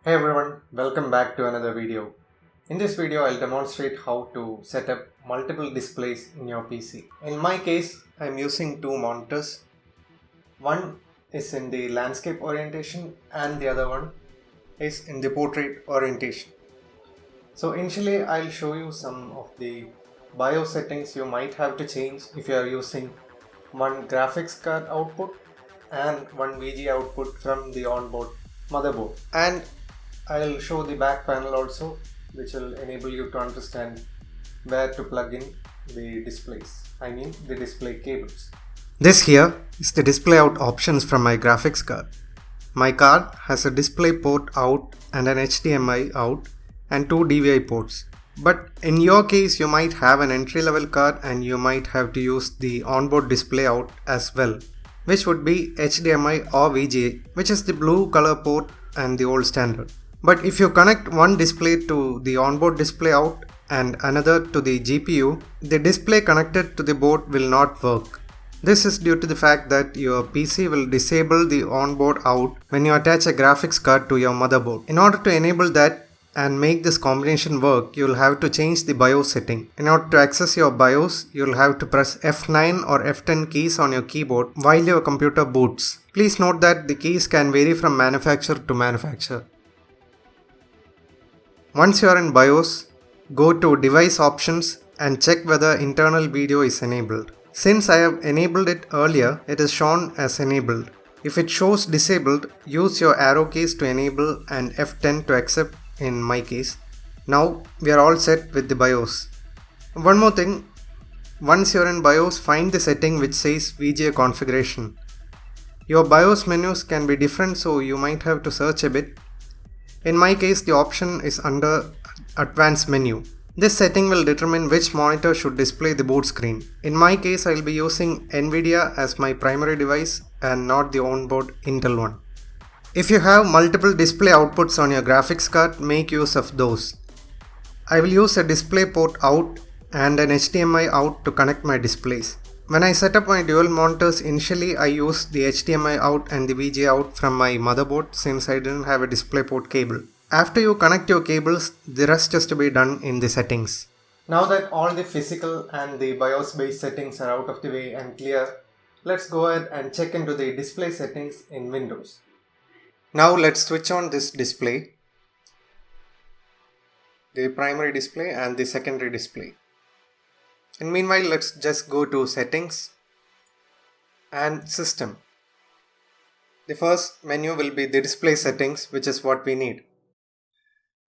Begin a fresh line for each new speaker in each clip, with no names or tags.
Hey everyone, welcome back to another video. In this video, I'll demonstrate how to set up multiple displays in your PC. In my case, I'm using two monitors. One is in the landscape orientation and the other one is in the portrait orientation. So initially, I'll show you some of the BIOS settings you might have to change if you are using one graphics card output and one VGA output from the onboard motherboard. And I'll show the back panel also, which will enable you to understand where to plug in the displays. I mean the display cables. This here is the display out options from my graphics card. My card has a display port out and an HDMI out and two DVI ports. But in your case, you might have an entry level card and you might have to use the onboard display out as well, which would be HDMI or VGA, which is the blue color port and the old standard. But if you connect one display to the onboard display out and another to the GPU, the display connected to the board will not work. This is due to the fact that your PC will disable the onboard out when you attach a graphics card to your motherboard. In order to enable that and make this combination work, you will have to change the BIOS setting. In order to access your BIOS, you will have to press F9 or F10 keys on your keyboard while your computer boots. Please note that the keys can vary from manufacturer to manufacturer. Once you are in BIOS, go to Device Options and check whether internal video is enabled. Since I have enabled it earlier, it is shown as enabled. If it shows disabled, use your arrow keys to enable and F10 to accept in my case. Now we are all set with the BIOS. One more thing, once you are in BIOS, find the setting which says VGA configuration. Your BIOS menus can be different, so you might have to search a bit. In my case, the option is under Advanced menu. This setting will determine which monitor should display the boot screen. In my case, I will be using Nvidia as my primary device and not the onboard Intel one. If you have multiple display outputs on your graphics card, make use of those. I will use a display port out and an HDMI out to connect my displays. When I set up my dual monitors, initially I used the HDMI out and the VGA out from my motherboard since I didn't have a DisplayPort cable. After you connect your cables, the rest is to be done in the settings. Now that all the physical and the BIOS based settings are out of the way and clear, let's go ahead and check into the display settings in Windows. Now let's switch on this display, the primary display and the secondary display. And meanwhile, let's just go to Settings and System. The first menu will be the display settings, which is what we need.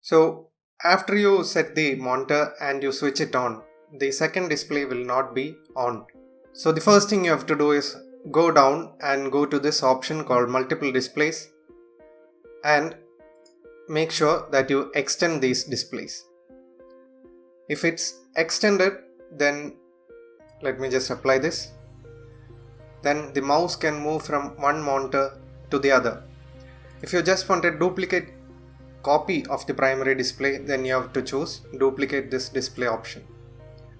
So after you set the monitor and you switch it on, the second display will not be on. So the first thing you have to do is go down and go to this option called Multiple Displays and make sure that you extend these displays. If it's extended, then let me just apply this. Then the mouse can move from one monitor to the other. If you just want a duplicate copy of the primary display, then you have to choose duplicate this display option.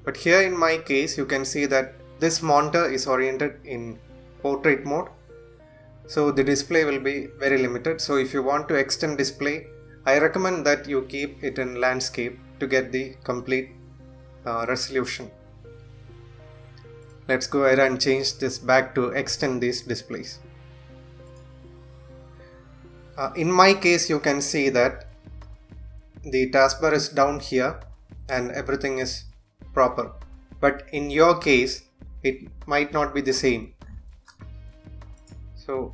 But here in my case, you can see that this monitor is oriented in portrait mode, so the display will be very limited. So if you want to extend display, I recommend that you keep it in landscape to get the complete resolution. Let's go ahead and change this back to extend these displays. In my case, you can see that the taskbar is down here and everything is proper. But in your case, it might not be the same. So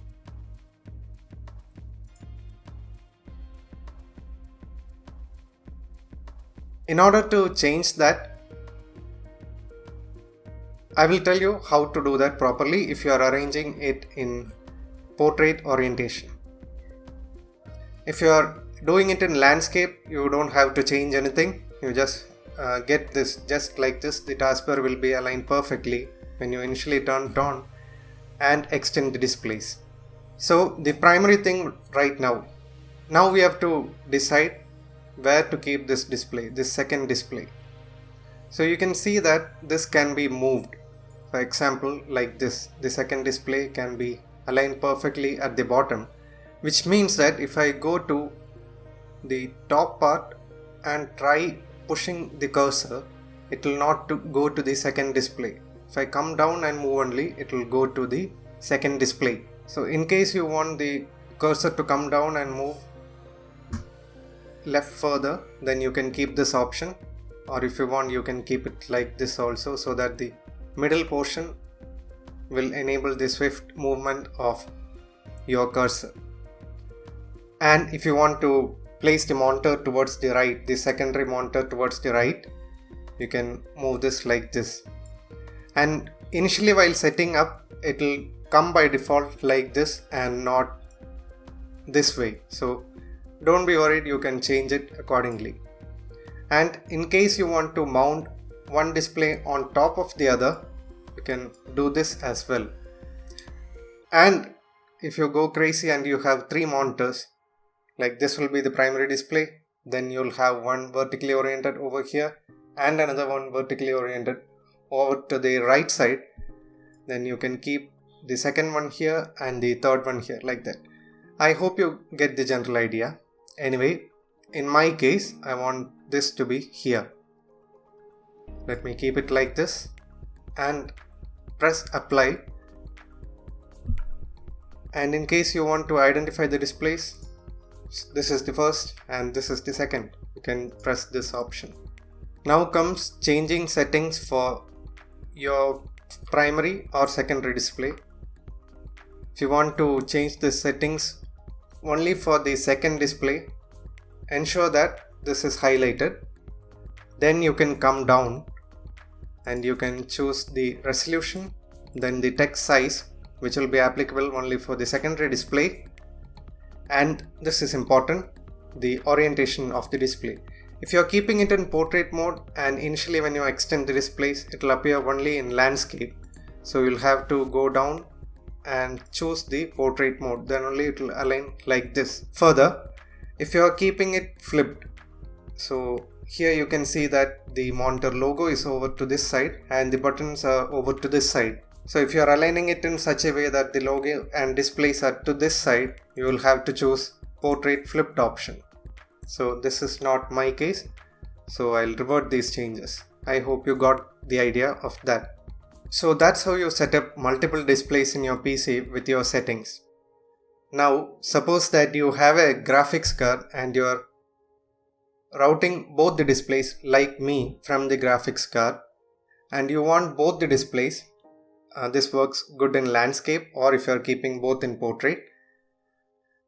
in order to change that, I will tell you how to do that properly if you are arranging it in portrait orientation. If you are doing it in landscape, you don't have to change anything. You just get this just like this. The taskbar will be aligned perfectly when you initially turn it on and extend the displays. So the primary thing right now we have to decide where to keep this display, this second display. So you can see that this can be moved. For example, like this, the second display can be aligned perfectly at the bottom, which means that if I go to the top part and try pushing the cursor, it will not go to the second display. If I come down and move only, it will go to the second display. So in case you want the cursor to come down and move left further, then you can keep this option, or if you want you can keep it like this also, so that the middle portion will enable the swift movement of your cursor. And if you want to place the monitor towards the right, the secondary monitor towards the right, you can move this like this. And initially while setting up, it will come by default like this and not this way. So don't be worried, you can change it accordingly. And in case you want to mount one display on top of the other, you can do this as well. And if you go crazy and you have 3 monitors, like this will be the primary display, then you'll have one vertically oriented over here and another one vertically oriented over to the right side. Then you can keep the second one here and the third one here, like that. I hope you get the general idea. Anyway, in my case, I want this to be here. Let me keep it like this and press apply. And in case you want to identify the displays, this is the first and this is the second. You can press this option. Now comes changing settings for your primary or secondary display. If you want to change the settings only for the second display, ensure that this is highlighted. Then you can come down and you can choose the resolution, then the text size, which will be applicable only for the secondary display. And this is important, the orientation of the display. If you are keeping it in portrait mode and initially when you extend the displays, it will appear only in landscape. So you'll have to go down and choose the portrait mode, then only it will align like this. Further, if you are keeping it flipped, so here you can see that the monitor logo is over to this side and the buttons are over to this side. So if you are aligning it in such a way that the logo and displays are to this side, you will have to choose portrait flipped option. So this is not my case, so I'll revert these changes. I hope you got the idea of that. So that's how you set up multiple displays in your PC with your settings. Now suppose that you have a graphics card and you are routing both the displays like me from the graphics card, and you want both the displays. This works good in landscape, or if you are keeping both in portrait.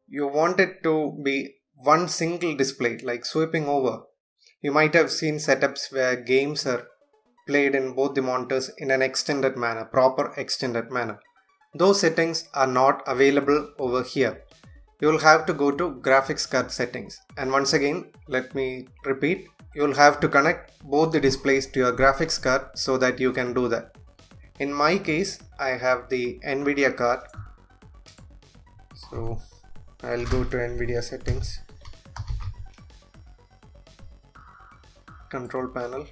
You want it to be one single display, like sweeping over. You might have seen setups where games are played in both the monitors in an extended manner, proper extended manner. Those settings are not available over here. You will have to go to graphics card settings, and once again let me repeat, you will have to connect both the displays to your graphics card so that you can do that. In my case, I have the NVIDIA card, so I'll go to NVIDIA settings, control panel,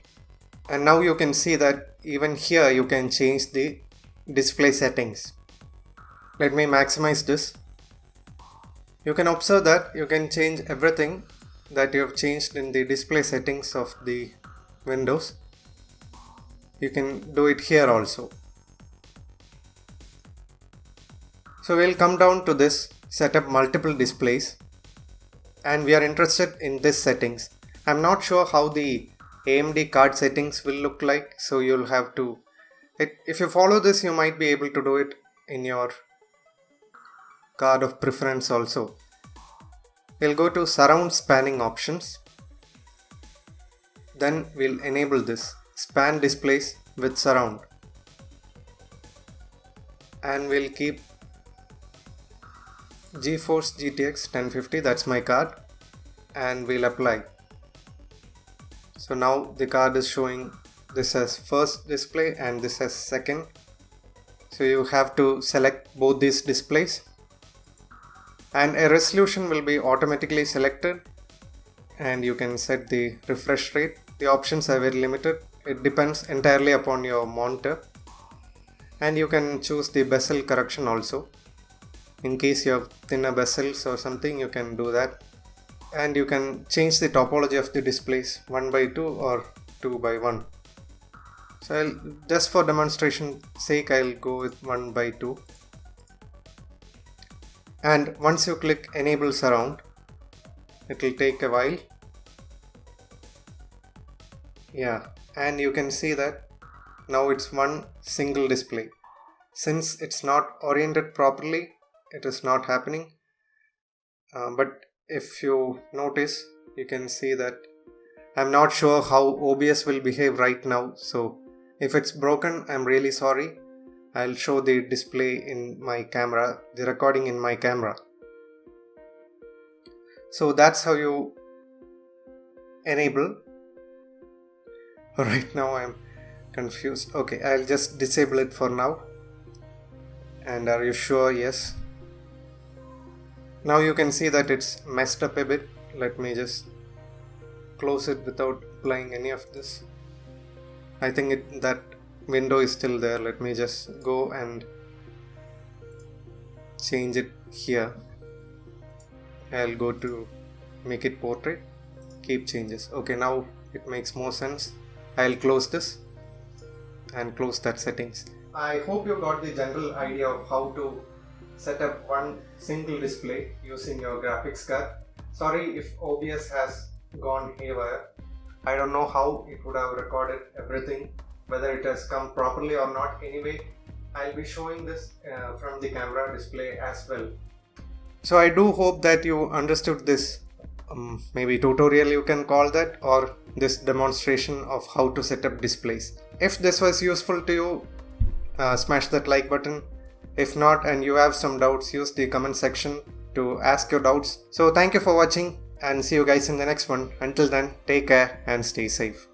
and now you can see that even here you can change the display settings. Let me maximize this. You can observe that you can change everything that you have changed in the display settings of the Windows. You can do it here also. So we'll come down to this, set up multiple displays, and we are interested in this settings. I'm not sure how the AMD card settings will look like, so you'll have to, if you follow this, you might be able to do it in your card of preference also. We'll go to surround spanning options. Then we'll enable this span displays with surround, and we'll keep GeForce GTX 1050, that's my card, and we'll apply. So now the card is showing this as first display and this as second. So you have to select both these displays, and a resolution will be automatically selected, and you can set the refresh rate. The options are very limited. It depends entirely upon your monitor, and you can choose the bezel correction also. In case you have thinner bezels or something, you can do that. and you can change the topology of the displays 1 by 2 or 2 by 1. So just for demonstration sake, I'll go with 1 by 2. And once you click enable surround, it will take a while. Yeah, and you can see that now it's one single display. Since it's not oriented properly, it is not happening. But if you notice, you can see that I'm not sure how OBS will behave right now. So if it's broken, I'm really sorry. I'll show the display in my camera, the recording in my camera. So that's how you enable. Right now I'm confused. Okay, I'll just disable it for now. And are you sure? Yes. Now you can see that it's messed up a bit. Let me just close it without applying any of this. I think that window is still there. Let me just go and change it here. I'll go to make it portrait, keep changes. Okay, now it makes more sense. I'll close this and close that settings. I hope you got the general idea of how to set up one single display using your graphics card. Sorry if OBS has gone haywire. I don't know how it would have recorded everything, whether it has come properly or not. Anyway, I'll be showing this from the camera display as well. So I do hope that you understood this maybe tutorial you can call that, or this demonstration of how to set up displays. If this was useful to you, smash that like button. If not and you have some doubts, use the comment section to ask your doubts. So thank you for watching and see you guys in the next one. Until then, take care and stay safe.